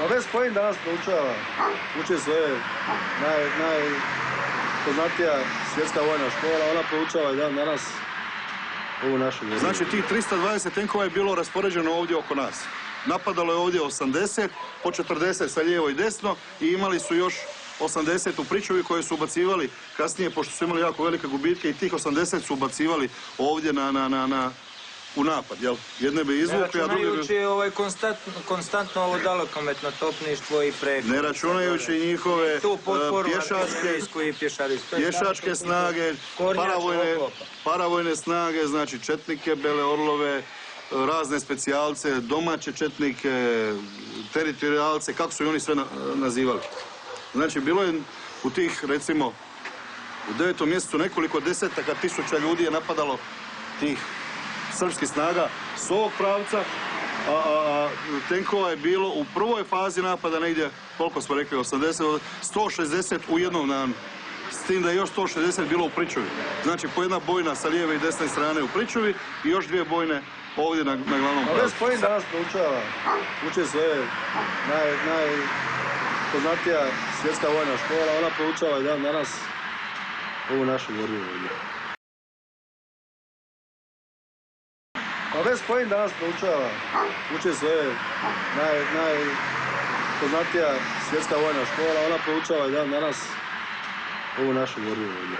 Pa West Point danas proučava, uči svoje najpoznatija svjetska vojna škola, ona proučava i dan danas ovu našu vojnu. Znači tih 320 tenkova je bilo raspoređeno ovdje oko nas. Napadalo je ovdje 80, po 40 sa lijevo i desno i imali su još 80 u pričuvi koje su ubacivali kasnije, pošto su imali jako velike gubitke i tih 80 su ubacivali ovdje u napad, jel? Jedne bi izvukli, a druge bi... Ne računajući konstantno ovo dalekometno topništvo i preko. Ne računajući njihove pješačke snage, paravojne snage, znači četnike, bele orlove, razne specijalce, domaće četnike, teritorijalce, kako su i oni sve nazivali. Znači, bilo je u tih, recimo, u 9. mjesecu nekoliko desetaka tisuća ljudi je napadalo tih srpskih snaga s ovog pravca, a tenkova je bilo u prvoj fazi napada negdje, koliko smo rekli, 160 u jednom danu. S tim da je još 160 bilo u pričuvi. Znači, po jedna bojna sa lijeve i desne strane u pričuvi i još dvije bojne ovdje na glavnom pravcu. West Point danas proučava, uči svoje najpoznatija svjetska vojna škola, ona proučava i dan danas ovu našu borbu ovdje. Pa West Point danas proučava, uči svoje najpoznatija svjetska vojna škola, ona proučava i dan danas ovu našu borbu ovdje.